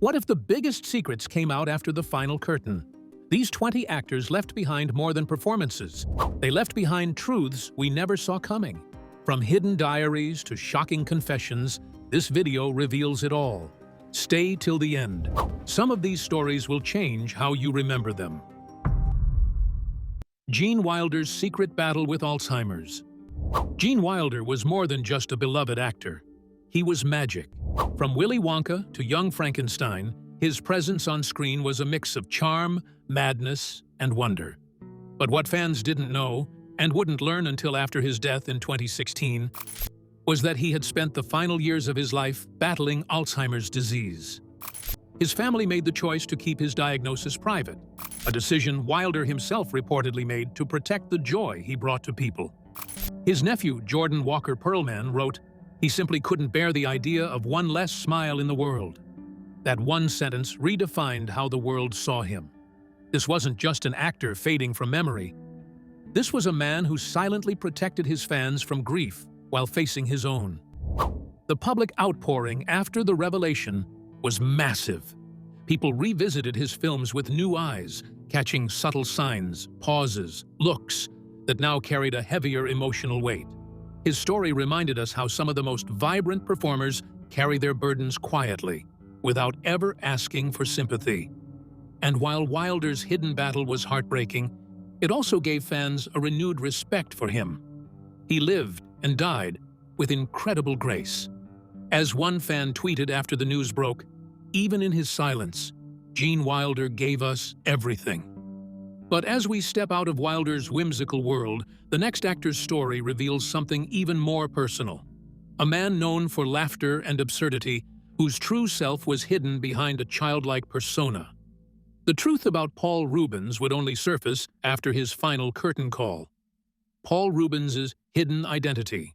What if the biggest secrets came out after the final curtain? These 20 actors left behind more than performances. They left behind truths we never saw coming. From hidden diaries to shocking confessions, this video reveals it all. Stay till the end. Some of these stories will change how you remember them. Gene Wilder's secret battle with Alzheimer's. Gene Wilder was more than just a beloved actor. He was magic. From Willy Wonka to Young Frankenstein, his presence on screen was a mix of charm, madness, and wonder. But what fans didn't know, and wouldn't learn until after his death in 2016, was that he had spent the final years of his life battling Alzheimer's disease. His family made the choice to keep his diagnosis private, a decision Wilder himself reportedly made to protect the joy he brought to people. His nephew, Jordan Walker Perlman, wrote, "He simply couldn't bear the idea of one less smile in the world." That one sentence redefined how the world saw him. This wasn't just an actor fading from memory. This was a man who silently protected his fans from grief while facing his own. The public outpouring after the revelation was massive. People revisited his films with new eyes, catching subtle signs, pauses, looks that now carried a heavier emotional weight. His story reminded us how some of the most vibrant performers carry their burdens quietly, without ever asking for sympathy. And while Wilder's hidden battle was heartbreaking, it also gave fans a renewed respect for him. He lived and died with incredible grace. As one fan tweeted after the news broke, "Even in his silence, Gene Wilder gave us everything." But as we step out of Wilder's whimsical world, the next actor's story reveals something even more personal. A man known for laughter and absurdity, whose true self was hidden behind a childlike persona. The truth about Paul Reubens would only surface after his final curtain call. Paul Reubens' hidden identity.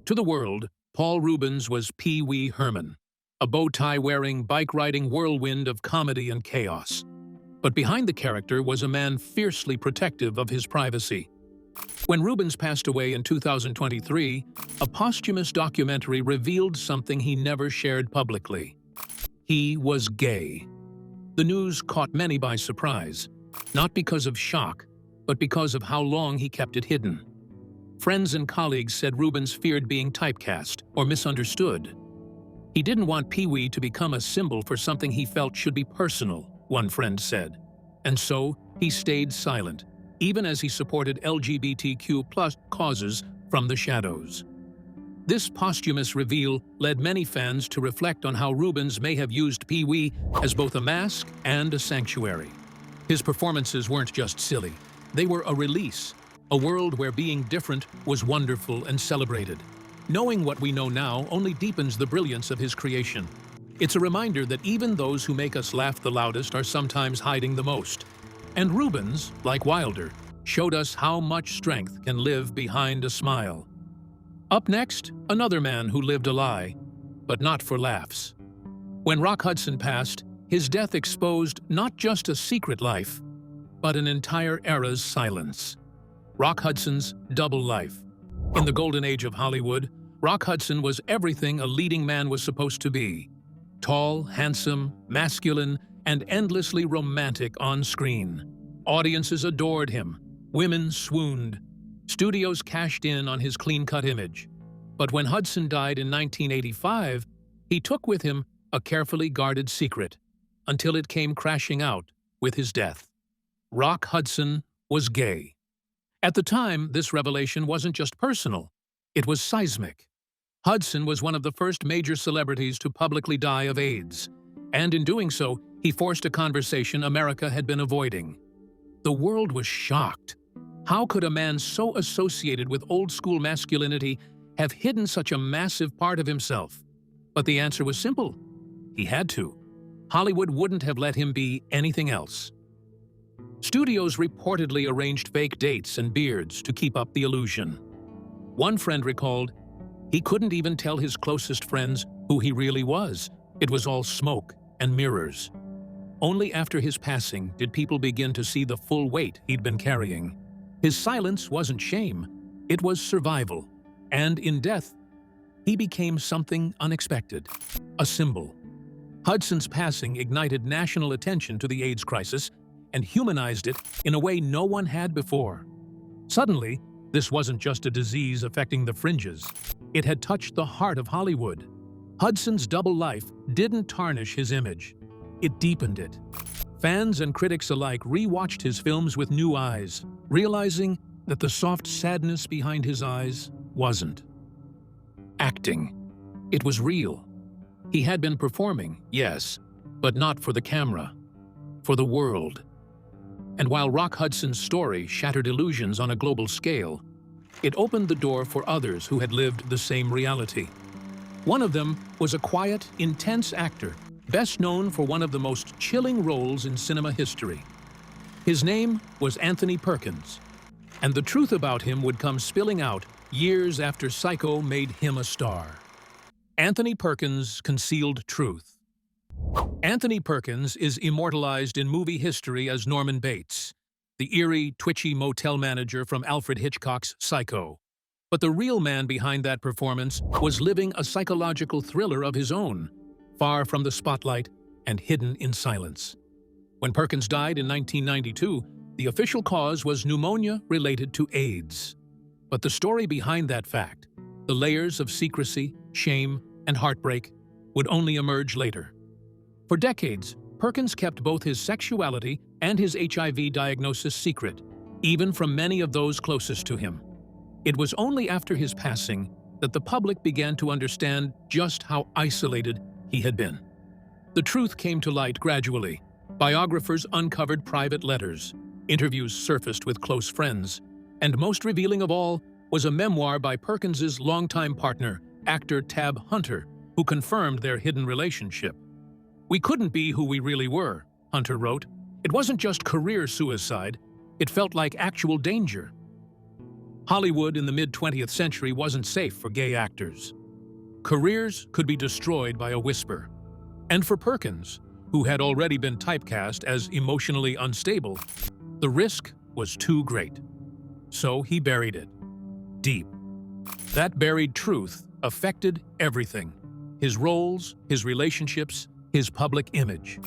To the world, Paul Reubens was Pee Wee Herman, a bow-tie-wearing, bike-riding whirlwind of comedy and chaos. But behind the character was a man fiercely protective of his privacy. When Reubens passed away in 2023, a posthumous documentary revealed something he never shared publicly. He was gay. The news caught many by surprise, not because of shock, but because of how long he kept it hidden. Friends and colleagues said Reubens feared being typecast or misunderstood. He didn't want Pee Wee to become a symbol for something he felt should be personal, one friend said. And so, he stayed silent, even as he supported LGBTQ+ causes from the shadows. This posthumous reveal led many fans to reflect on how Reubens may have used Pee Wee as both a mask and a sanctuary. His performances weren't just silly, they were a release, a world where being different was wonderful and celebrated. Knowing what we know now only deepens the brilliance of his creation. It's a reminder that even those who make us laugh the loudest are sometimes hiding the most. And Reubens, like Wilder, showed us how much strength can live behind a smile. Up next, another man who lived a lie, but not for laughs. When Rock Hudson passed, his death exposed not just a secret life, but an entire era's silence. Rock Hudson's double life. In the golden age of Hollywood, Rock Hudson was everything a leading man was supposed to be. Tall, handsome, masculine, and endlessly romantic on screen. Audiences adored him. Women swooned. Studios cashed in on his clean-cut image. But when Hudson died in 1985, he took with him a carefully guarded secret, until it came crashing out with his death. Rock Hudson was gay. At the time, this revelation wasn't just personal, it was seismic. Hudson was one of the first major celebrities to publicly die of AIDS, and in doing so, he forced a conversation America had been avoiding. The world was shocked. How could a man so associated with old-school masculinity have hidden such a massive part of himself? But the answer was simple. He had to. Hollywood wouldn't have let him be anything else. Studios reportedly arranged fake dates and beards to keep up the illusion. One friend recalled, he couldn't even tell his closest friends who he really was. It was all smoke and mirrors. Only after his passing did people begin to see the full weight he'd been carrying. His silence wasn't shame, it was survival. And in death, he became something unexpected, a symbol. Hudson's passing ignited national attention to the AIDS crisis and humanized it in a way no one had before. Suddenly, this wasn't just a disease affecting the fringes. It had touched the heart of Hollywood. Hudson's double life didn't tarnish his image. It deepened it. Fans and critics alike rewatched his films with new eyes, realizing that the soft sadness behind his eyes wasn't acting. It was real. He had been performing, yes, but not for the camera, for the world. And while Rock Hudson's story shattered illusions on a global scale, it opened the door for others who had lived the same reality. One of them was a quiet, intense actor, best known for one of the most chilling roles in cinema history. His name was Anthony Perkins, and the truth about him would come spilling out years after Psycho made him a star. Anthony Perkins' concealed truth. Anthony Perkins is immortalized in movie history as Norman Bates, the eerie, twitchy motel manager from Alfred Hitchcock's Psycho. But the real man behind that performance was living a psychological thriller of his own, far from the spotlight and hidden in silence. When Perkins died in 1992, the official cause was pneumonia related to AIDS. But the story behind that fact, the layers of secrecy, shame, and heartbreak, would only emerge later. For decades, Perkins kept both his sexuality and his HIV diagnosis secret, even from many of those closest to him. It was only after his passing that the public began to understand just how isolated he had been. The truth came to light gradually. Biographers uncovered private letters, interviews surfaced with close friends, and most revealing of all was a memoir by Perkins's longtime partner, actor Tab Hunter, who confirmed their hidden relationship. "We couldn't be who we really were," Hunter wrote. "It wasn't just career suicide, it felt like actual danger." Hollywood in the mid-20th century wasn't safe for gay actors. Careers could be destroyed by a whisper. And for Perkins, who had already been typecast as emotionally unstable, the risk was too great. So he buried it, deep. That buried truth affected everything: his roles, his relationships, his public image.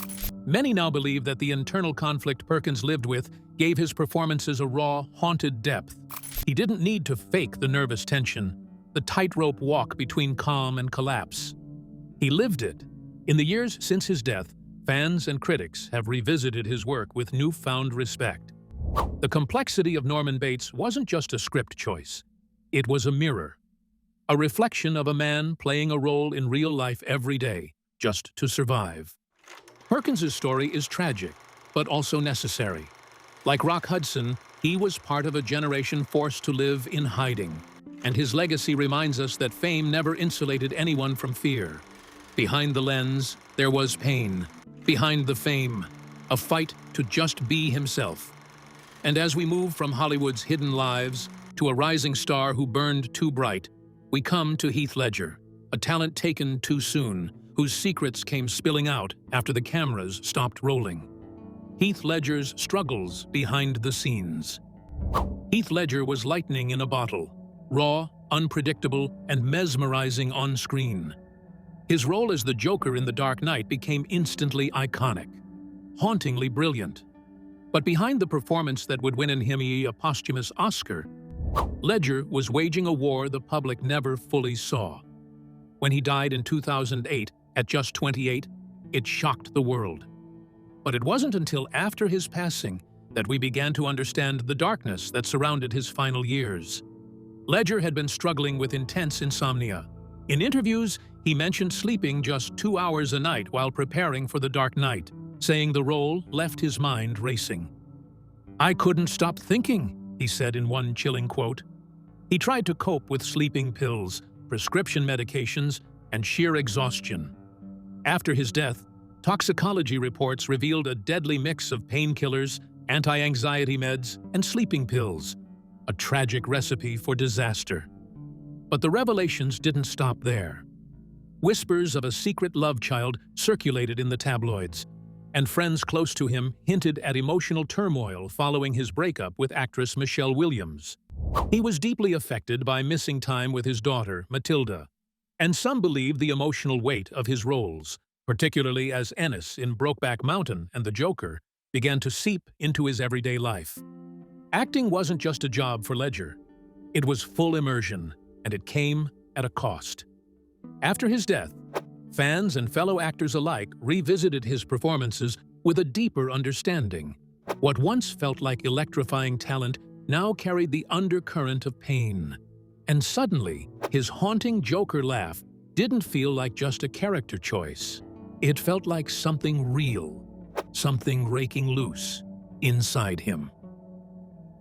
Many now believe that the internal conflict Perkins lived with gave his performances a raw, haunted depth. He didn't need to fake the nervous tension, the tightrope walk between calm and collapse. He lived it. In the years since his death, fans and critics have revisited his work with newfound respect. The complexity of Norman Bates wasn't just a script choice. It was a mirror, a reflection of a man playing a role in real life every day, just to survive. Perkins's story is tragic, but also necessary. Like Rock Hudson, he was part of a generation forced to live in hiding, and his legacy reminds us that fame never insulated anyone from fear. Behind the lens, there was pain. Behind the fame, a fight to just be himself. And as we move from Hollywood's hidden lives to a rising star who burned too bright, we come to Heath Ledger, a talent taken too soon, whose secrets came spilling out after the cameras stopped rolling. Heath Ledger's struggles behind the scenes. Heath Ledger was lightning in a bottle, raw, unpredictable, and mesmerizing on screen. His role as the Joker in The Dark Knight became instantly iconic, hauntingly brilliant. But behind the performance that would win him a posthumous Oscar, Ledger was waging a war the public never fully saw. When he died in 2008, at just 28, it shocked the world. But it wasn't until after his passing that we began to understand the darkness that surrounded his final years. Ledger had been struggling with intense insomnia. In interviews, he mentioned sleeping just 2 hours a night while preparing for The Dark Knight, saying the role left his mind racing. "I couldn't stop thinking," he said in one chilling quote. He tried to cope with sleeping pills, prescription medications, and sheer exhaustion. After his death, toxicology reports revealed a deadly mix of painkillers, anti-anxiety meds, and sleeping pills, a tragic recipe for disaster. But the revelations didn't stop there. Whispers of a secret love child circulated in the tabloids, and friends close to him hinted at emotional turmoil following his breakup with actress Michelle Williams. He was deeply affected by missing time with his daughter, Matilda, and some believe the emotional weight of his roles, particularly as Ennis in Brokeback Mountain and the Joker began to seep into his everyday life. Acting wasn't just a job for Ledger. It was full immersion, and it came at a cost. After his death, fans and fellow actors alike revisited his performances with a deeper understanding. What once felt like electrifying talent now carried the undercurrent of pain. And suddenly, his haunting Joker laugh didn't feel like just a character choice. It felt like something real, something raking loose inside him.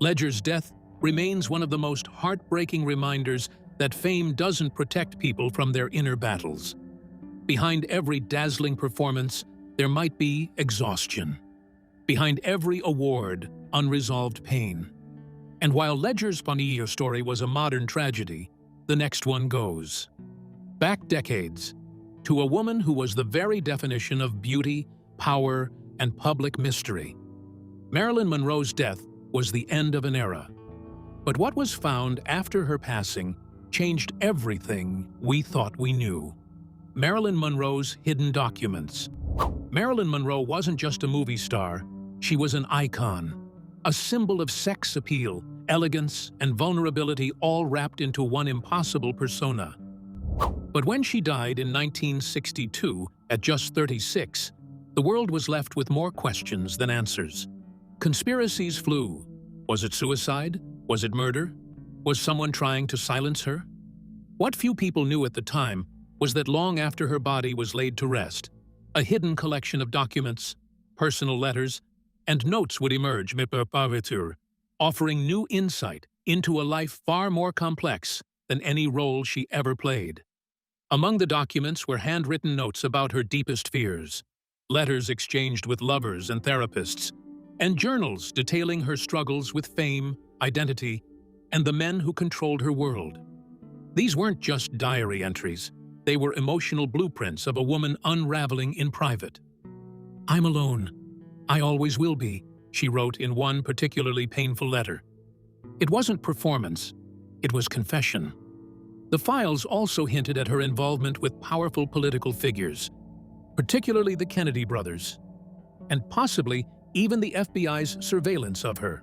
Ledger's death remains one of the most heartbreaking reminders that fame doesn't protect people from their inner battles. Behind every dazzling performance, there might be exhaustion. Behind every award, unresolved pain. And while Ledger's Bonilla story was a modern tragedy, the next one goes back decades to a woman who was the very definition of beauty, power, and public mystery. Marilyn Monroe's death was the end of an era. But what was found after her passing changed everything we thought we knew. Marilyn Monroe's hidden documents. Marilyn Monroe wasn't just a movie star, she was an icon, a symbol of sex appeal, elegance, and vulnerability all wrapped into one impossible persona. But when she died in 1962, at just 36, the world was left with more questions than answers. Conspiracies flew. Was it suicide? Was it murder? Was someone trying to silence her? What few people knew at the time was that long after her body was laid to rest, a hidden collection of documents, personal letters, and notes would emerge, offering new insight into a life far more complex than any role she ever played. Among the documents were handwritten notes about her deepest fears, letters exchanged with lovers and therapists, and journals detailing her struggles with fame, identity, and the men who controlled her world. These weren't just diary entries. They were emotional blueprints of a woman unraveling in private. "I'm alone. I always will be," she wrote in one particularly painful letter. It wasn't performance. It was confession. The files also hinted at her involvement with powerful political figures, particularly the Kennedy brothers, and possibly even the FBI's surveillance of her.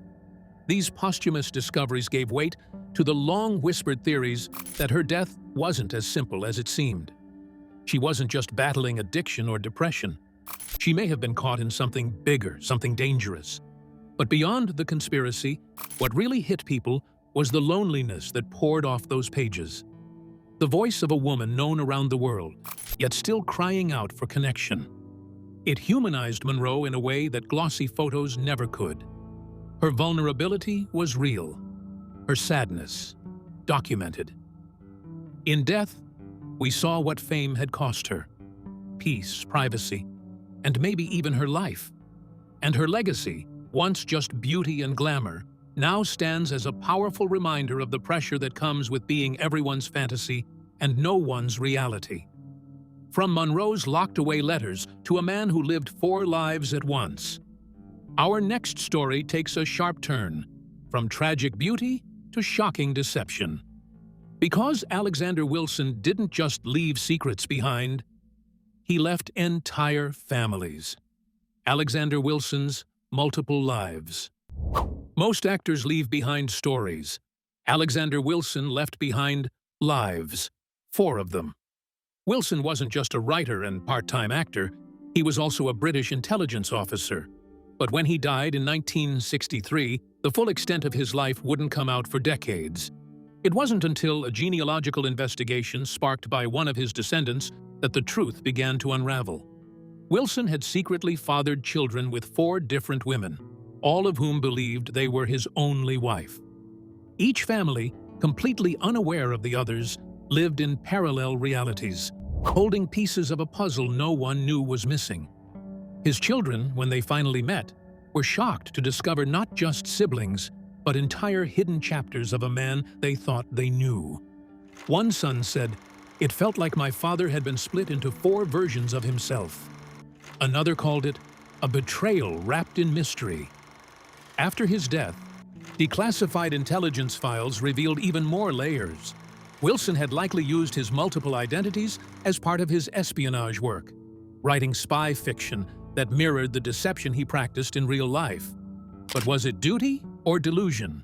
These posthumous discoveries gave weight to the long-whispered theories that her death wasn't as simple as it seemed. She wasn't just battling addiction or depression. She may have been caught in something bigger, something dangerous. But beyond the conspiracy, what really hit people was the loneliness that poured off those pages. The voice of a woman known around the world, yet still crying out for connection. It humanized Monroe in a way that glossy photos never could. Her vulnerability was real. Her sadness, documented. In death, we saw what fame had cost her. Peace, privacy, and maybe even her life. And her legacy, once just beauty and glamour, now stands as a powerful reminder of the pressure that comes with being everyone's fantasy and no one's reality. From Monroe's locked-away letters to a man who lived 4 lives at once. Our next story takes a sharp turn, from tragic beauty to shocking deception. Because Alexander Wilson didn't just leave secrets behind, he left entire families. Alexander Wilson's multiple lives. Most actors leave behind stories. Alexander Wilson left behind lives, 4 of them. Wilson wasn't just a writer and part-time actor, he was also a British intelligence officer. But when he died in 1963, the full extent of his life wouldn't come out for decades. It wasn't until a genealogical investigation sparked by one of his descendants that the truth began to unravel. Wilson had secretly fathered children with 4 different women, all of whom believed they were his only wife. Each family, completely unaware of the others, lived in parallel realities, holding pieces of a puzzle no one knew was missing. His children, when they finally met, were shocked to discover not just siblings, but entire hidden chapters of a man they thought they knew. One son said, "It felt like my father had been split into 4 versions of himself." Another called it a betrayal wrapped in mystery. After his death, declassified intelligence files revealed even more layers. Wilson had likely used his multiple identities as part of his espionage work. writing spy fiction that mirrored the deception he practiced in real life. But was it duty or delusion?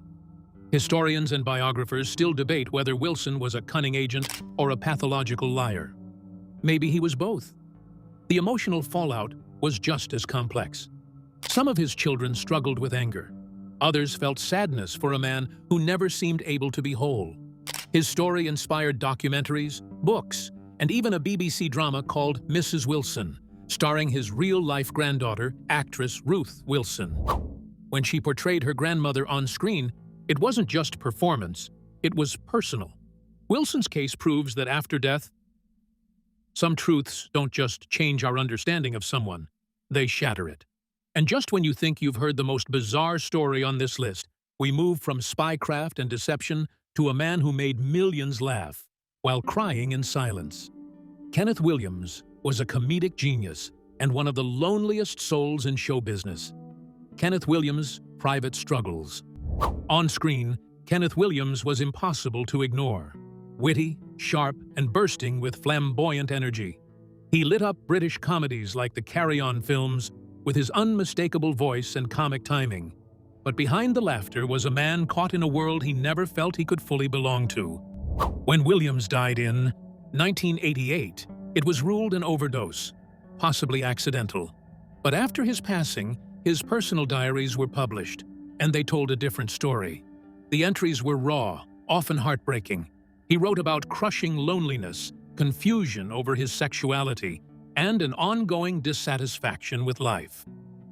Historians and biographers still debate whether Wilson was a cunning agent or a pathological liar. Maybe he was both. The emotional fallout was just as complex. Some of his children struggled with anger. Others felt sadness for a man who never seemed able to be whole. His story inspired documentaries, books, and even a BBC drama called Mrs. Wilson, starring his real-life granddaughter, actress Ruth Wilson. When she portrayed her grandmother on screen, it wasn't just performance, it was personal. Wilson's case proves that after death, some truths don't just change our understanding of someone, they shatter it. And just when you think you've heard the most bizarre story on this list, we move from spycraft and deception to a man who made millions laugh while crying in silence. Kenneth Williams was a comedic genius and one of the loneliest souls in show business. Kenneth Williams' private struggles. On screen, Kenneth Williams was impossible to ignore. Witty, sharp, and bursting with flamboyant energy. He lit up British comedies like the Carry On films with his unmistakable voice and comic timing. But behind the laughter was a man caught in a world he never felt he could fully belong to. When Williams died in 1988, it was ruled an overdose, possibly accidental. But after his passing, his personal diaries were published, and they told a different story. The entries were raw, often heartbreaking. He wrote about crushing loneliness, confusion over his sexuality, and an ongoing dissatisfaction with life.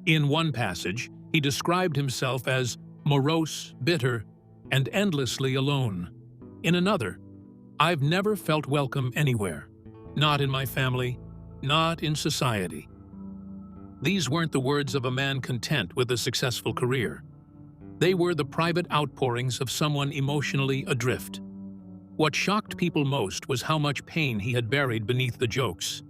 In one passage, he described himself as morose, bitter, and endlessly alone. In another, "I've never felt welcome anywhere. Not in my family, not in society." These weren't the words of a man content with a successful career. They were the private outpourings of someone emotionally adrift. What shocked people most was how much pain he had buried beneath the jokes.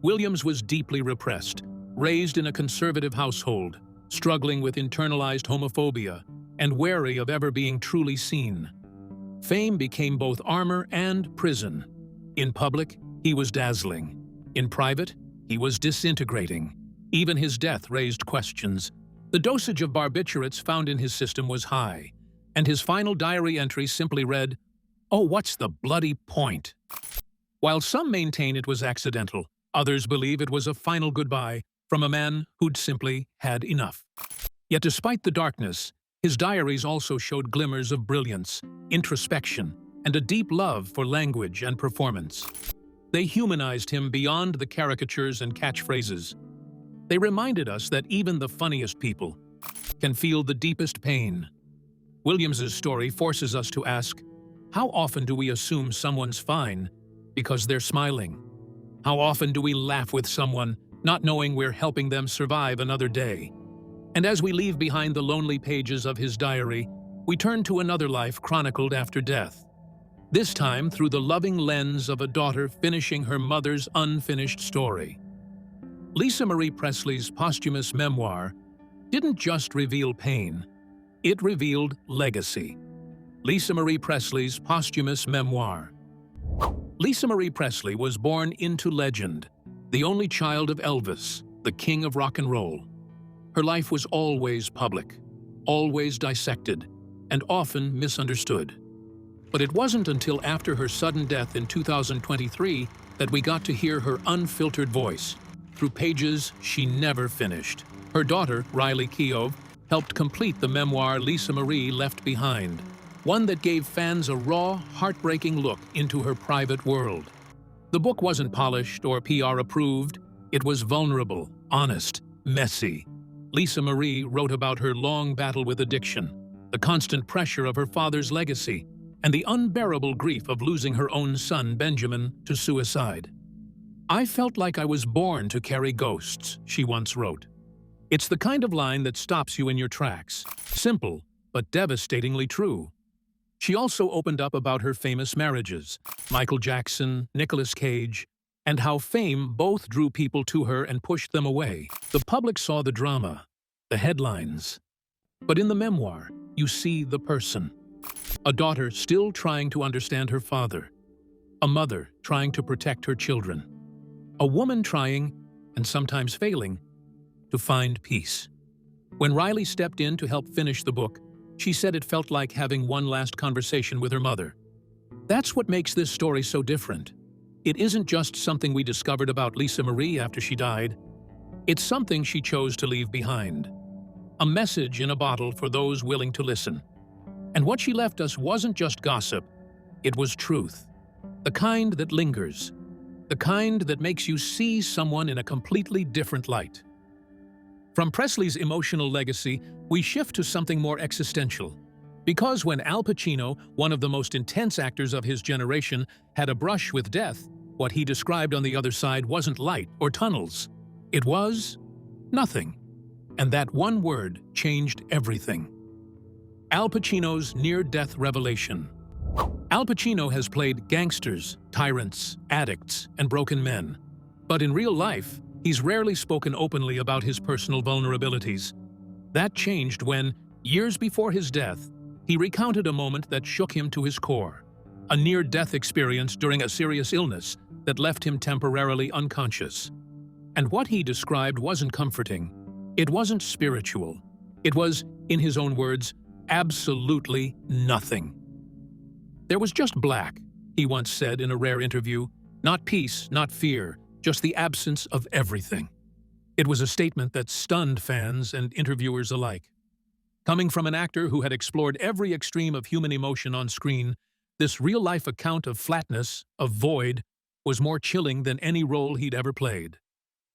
Williams was deeply repressed, raised in a conservative household, struggling with internalized homophobia, and wary of ever being truly seen. Fame became both armor and prison. In public, he was dazzling. In private, he was disintegrating. Even his death raised questions. The dosage of barbiturates found in his system was high, and his final diary entry simply read, "Oh, what's the bloody point?" While some maintain it was accidental, others believe it was a final goodbye from a man who'd simply had enough. Yet despite the darkness, his diaries also showed glimmers of brilliance, introspection, and a deep love for language and performance. They humanized him beyond the caricatures and catchphrases. They reminded us that even the funniest people can feel the deepest pain. Williams's story forces us to ask, how often do we assume someone's fine because they're smiling? How often do we laugh with someone, not knowing we're helping them survive another day? And as we leave behind the lonely pages of his diary, we turn to another life chronicled after death. This time through the loving lens of a daughter finishing her mother's unfinished story. Lisa Marie Presley's posthumous memoir didn't just reveal pain, it revealed legacy. Lisa Marie Presley's posthumous memoir. Lisa Marie Presley was born into legend, the only child of Elvis, the king of rock and roll. Her life was always public, always dissected, and often misunderstood. But it wasn't until after her sudden death in 2023 that we got to hear her unfiltered voice, through pages she never finished. Her daughter, Riley Keough, helped complete the memoir Lisa Marie left behind, one that gave fans a raw, heartbreaking look into her private world. The book wasn't polished or PR approved. It was vulnerable, honest, messy. Lisa Marie wrote about her long battle with addiction, the constant pressure of her father's legacy, and the unbearable grief of losing her own son, Benjamin, to suicide. "I felt like I was born to carry ghosts," she once wrote. It's the kind of line that stops you in your tracks. Simple, but devastatingly true. She also opened up about her famous marriages, Michael Jackson, Nicolas Cage, and how fame both drew people to her and pushed them away. The public saw the drama, the headlines. But in the memoir, you see the person. A daughter still trying to understand her father. A mother trying to protect her children. A woman trying, and sometimes failing, to find peace. When Riley stepped in to help finish the book, she said it felt like having one last conversation with her mother. That's what makes this story so different. It isn't just something we discovered about Lisa Marie after she died. It's something she chose to leave behind. A message in a bottle for those willing to listen. And what she left us wasn't just gossip, it was truth. The kind that lingers. The kind that makes you see someone in a completely different light. From Presley's emotional legacy, we shift to something more existential. Because when Al Pacino, one of the most intense actors of his generation, had a brush with death, what he described on the other side wasn't light or tunnels. It was nothing. And that one word changed everything. Al Pacino's near-death revelation. Al Pacino has played gangsters, tyrants, addicts, and broken men. But in real life, he's rarely spoken openly about his personal vulnerabilities. That changed when, years before his death, he recounted a moment that shook him to his core. A near-death experience during a serious illness that left him temporarily unconscious. And what he described wasn't comforting. It wasn't spiritual. It was, in his own words, absolutely nothing. There was just black, he once said in a rare interview. Not peace, not fear, just the absence of everything. It was a statement that stunned fans and interviewers alike. Coming from an actor who had explored every extreme of human emotion on screen, this real-life account of flatness, of void, was more chilling than any role he'd ever played.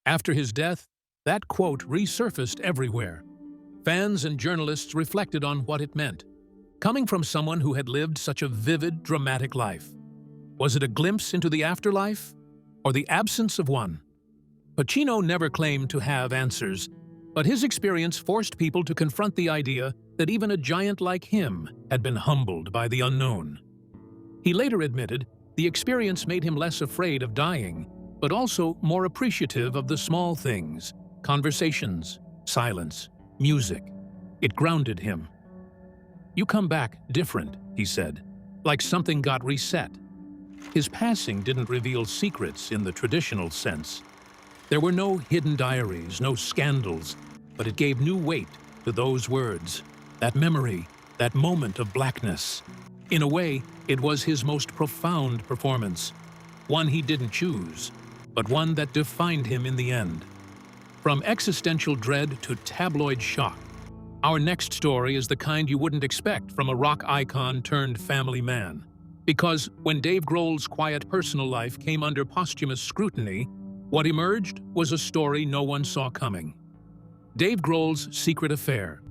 After his death, that quote resurfaced everywhere. Fans and journalists reflected on what it meant. Coming from someone who had lived such a vivid, dramatic life. Was it a glimpse into the afterlife, or the absence of one? Pacino never claimed to have answers, but his experience forced people to confront the idea that even a giant like him had been humbled by the unknown. He later admitted the experience made him less afraid of dying, but also more appreciative of the small things, conversations, silence, music. It grounded him. "You come back different," he said, like something got reset. His passing didn't reveal secrets in the traditional sense. There were no hidden diaries, no scandals, but it gave new weight to those words, that memory, that moment of blackness. In a way, it was his most profound performance, one he didn't choose, but one that defined him in the end. From existential dread to tabloid shock, our next story is the kind you wouldn't expect from a rock icon turned family man. Because when Dave Grohl's quiet personal life came under posthumous scrutiny, what emerged was a story no one saw coming. Dave Grohl's secret affair.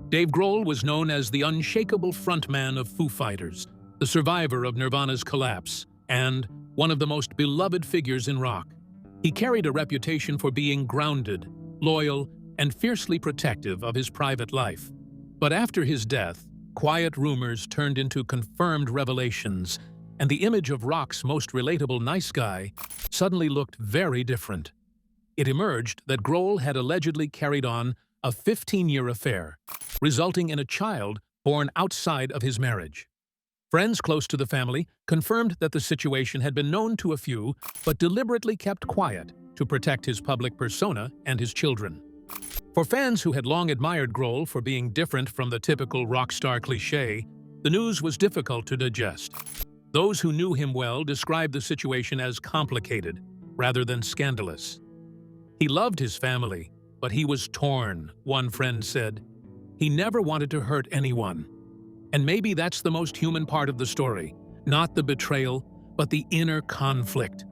Dave Grohl was known as the unshakable frontman of Foo Fighters, the survivor of Nirvana's collapse, and one of the most beloved figures in rock. He carried a reputation for being grounded, loyal, and fiercely protective of his private life. But after his death, quiet rumors turned into confirmed revelations, and the image of rock's most relatable nice guy suddenly looked very different. It emerged that Grohl had allegedly carried on a 15-year affair, resulting in a child born outside of his marriage. Friends close to the family confirmed that the situation had been known to a few, but deliberately kept quiet to protect his public persona and his children. For fans who had long admired Grohl for being different from the typical rock star cliché, the news was difficult to digest. Those who knew him well described the situation as complicated, rather than scandalous. He loved his family, but he was torn, one friend said. He never wanted to hurt anyone. And maybe that's the most human part of the story, not the betrayal, but the inner conflict.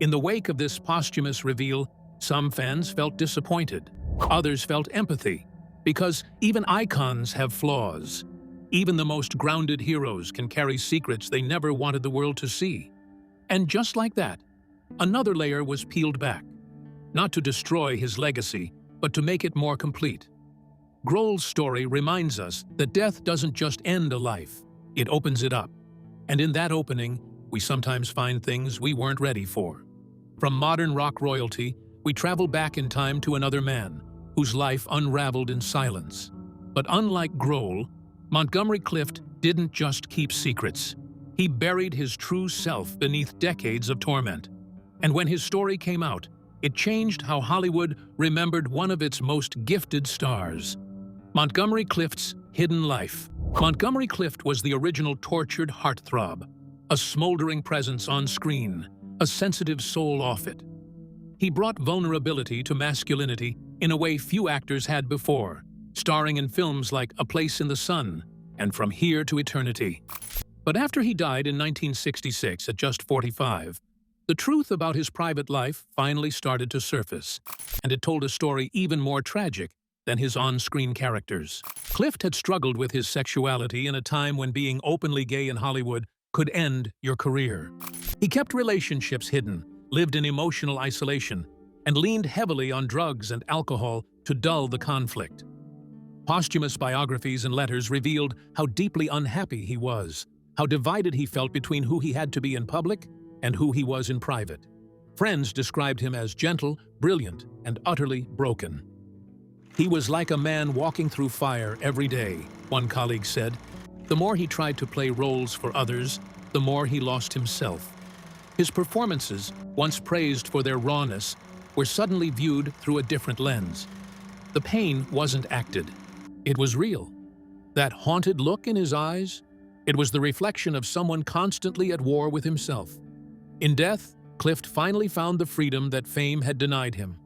In the wake of this posthumous reveal, some fans felt disappointed. Others felt empathy, because even icons have flaws. Even the most grounded heroes can carry secrets they never wanted the world to see. And just like that, another layer was peeled back. Not to destroy his legacy, but to make it more complete. Grohl's story reminds us that death doesn't just end a life, it opens it up. And in that opening, we sometimes find things we weren't ready for. From modern rock royalty, we travel back in time to another man, whose life unraveled in silence. But unlike Grohl, Montgomery Clift didn't just keep secrets. He buried his true self beneath decades of torment. And when his story came out, It changed how Hollywood remembered one of its most gifted stars, Montgomery Clift's hidden life. Montgomery Clift was the original tortured heartthrob, a smoldering presence on screen, a sensitive soul off it. He brought vulnerability to masculinity in a way few actors had before, starring in films like A Place in the Sun and From Here to Eternity. But after he died in 1966 at just 45, the truth about his private life finally started to surface, and it told a story even more tragic than his on-screen characters. Clift had struggled with his sexuality in a time when being openly gay in Hollywood could end your career. He kept relationships hidden, lived in emotional isolation, and leaned heavily on drugs and alcohol to dull the conflict. Posthumous biographies and letters revealed how deeply unhappy he was, how divided he felt between who he had to be in public and who he was in private. Friends described him as gentle, brilliant, and utterly broken. "He was like a man walking through fire every day," one colleague said. The more he tried to play roles for others, the more he lost himself. His performances, once praised for their rawness, were suddenly viewed through a different lens. The pain wasn't acted. It was real. That haunted look in his eyes, it was the reflection of someone constantly at war with himself. In death, Clift finally found the freedom that fame had denied him.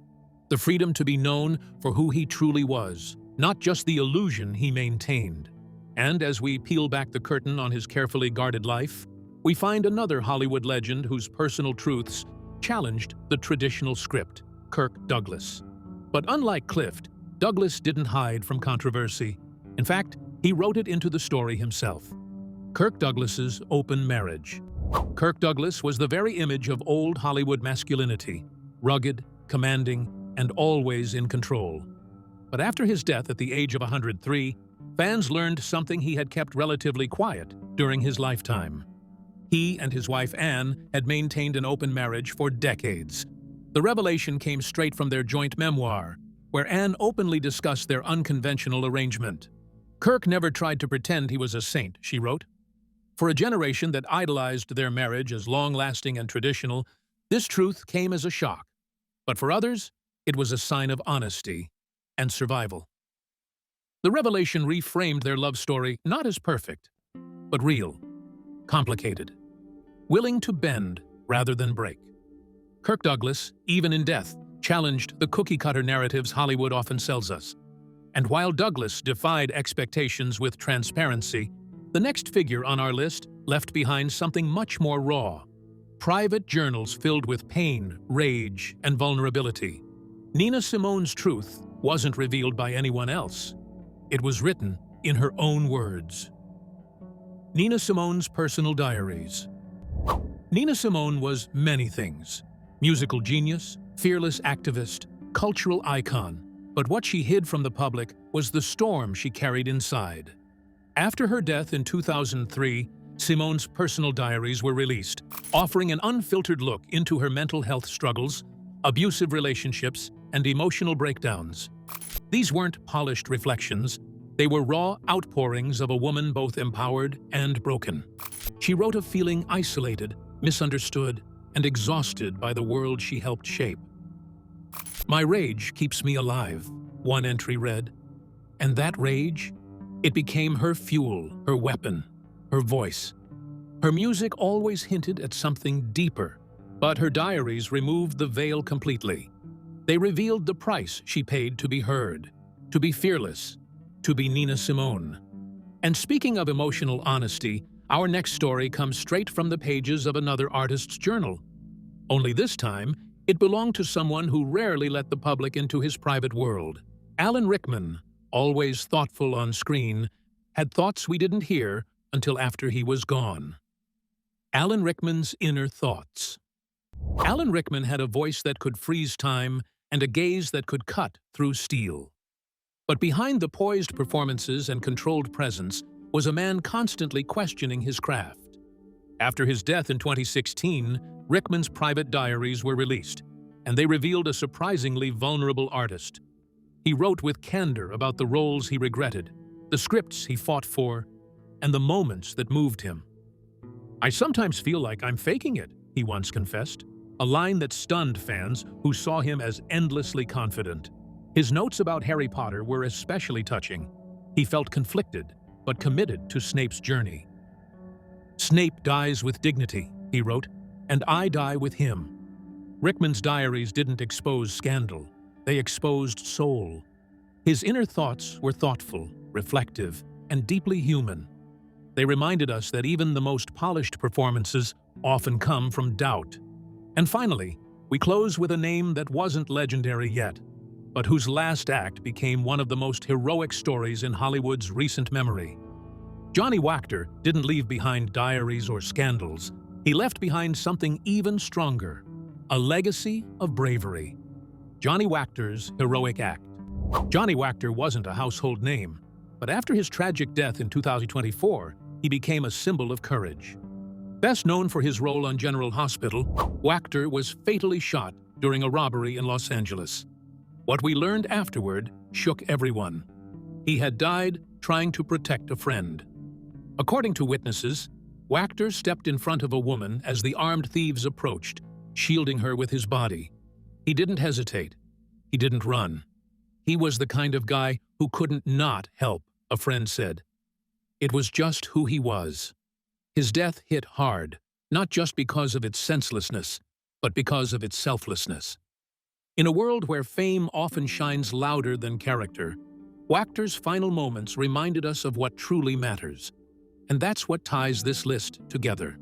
The freedom to be known for who he truly was, not just the illusion he maintained. And as we peel back the curtain on his carefully guarded life, we find another Hollywood legend whose personal truths challenged the traditional script, Kirk Douglas. But unlike Clift, Douglas didn't hide from controversy. In fact, he wrote it into the story himself. Kirk Douglas's open marriage. Kirk Douglas was the very image of old Hollywood masculinity, rugged, commanding, and always in control. But after his death at the age of 103, fans learned something he had kept relatively quiet during his lifetime. He and his wife Anne had maintained an open marriage for decades. The revelation came straight from their joint memoir, where Anne openly discussed their unconventional arrangement. "Kirk never tried to pretend he was a saint," she wrote. "For a generation that idolized their marriage as long-lasting and traditional, this truth came as a shock. But for others, it was a sign of honesty and survival." The revelation reframed their love story not as perfect, but real, complicated, willing to bend rather than break. Kirk Douglas, even in death, challenged the cookie-cutter narratives Hollywood often sells us. And while Douglas defied expectations with transparency, the next figure on our list left behind something much more raw. Private journals filled with pain, rage, and vulnerability. Nina Simone's truth wasn't revealed by anyone else. It was written in her own words. Nina Simone's personal diaries. Nina Simone was many things. Musical genius, fearless activist, cultural icon. But what she hid from the public was the storm she carried inside. After her death in 2003, Simone's personal diaries were released, offering an unfiltered look into her mental health struggles, abusive relationships, and emotional breakdowns. These weren't polished reflections. They were raw outpourings of a woman both empowered and broken. She wrote of feeling isolated, misunderstood, and exhausted by the world she helped shape. "My rage keeps me alive," one entry read. And that rage, it became her fuel, her weapon, her voice. Her music always hinted at something deeper, but her diaries removed the veil completely. They revealed the price she paid to be heard, to be fearless, to be Nina Simone. And speaking of emotional honesty, our next story comes straight from the pages of another artist's journal. Only this time, it belonged to someone who rarely let the public into his private world. Alan Rickman, always thoughtful on screen, had thoughts we didn't hear until after he was gone. Alan Rickman's inner thoughts. Alan Rickman had a voice that could freeze time and a gaze that could cut through steel. But behind the poised performances and controlled presence was a man constantly questioning his craft. After his death in 2016, Rickman's private diaries were released, and they revealed a surprisingly vulnerable artist. He wrote with candor about the roles he regretted, the scripts he fought for, and the moments that moved him. "I sometimes feel like I'm faking it," he once confessed. a line that stunned fans who saw him as endlessly confident. His notes about Harry Potter were especially touching. He felt conflicted, but committed to Snape's journey. "Snape dies with dignity," he wrote, "and I die with him." Rickman's diaries didn't expose scandal. They exposed soul. His inner thoughts were thoughtful, reflective, and deeply human. They reminded us that even the most polished performances often come from doubt. And finally, we close with a name that wasn't legendary yet, but whose last act became one of the most heroic stories in Hollywood's recent memory. Johnny Wachter didn't leave behind diaries or scandals. He left behind something even stronger, a legacy of bravery. Johnny Wachter's heroic act. Johnny Wachter wasn't a household name, but after his tragic death in 2024, he became a symbol of courage. Best known for his role on General Hospital, Wachter was fatally shot during a robbery in Los Angeles. What we learned afterward shook everyone. He had died trying to protect a friend. According to witnesses, Wachter stepped in front of a woman as the armed thieves approached, shielding her with his body. He didn't hesitate. He didn't run. He was the kind of guy who couldn't not help, a friend said. It was just who he was. His death hit hard, not just because of its senselessness, but because of its selflessness. In a world where fame often shines louder than character, Wachter's final moments reminded us of what truly matters. And that's what ties this list together.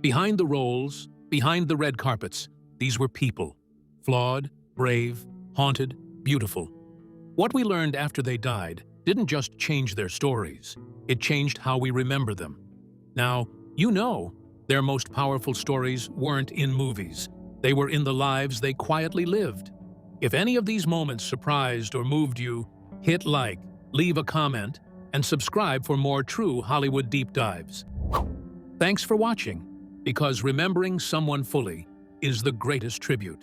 Behind the roles, behind the red carpets, these were people. Flawed, brave, haunted, beautiful. What we learned after they died didn't just change their stories. It changed how we remember them. Now, you know, their most powerful stories weren't in movies. They were in the lives they quietly lived. If any of these moments surprised or moved you, hit like, leave a comment, and subscribe for more true Hollywood deep dives. Thanks for watching, because remembering someone fully is the greatest tribute.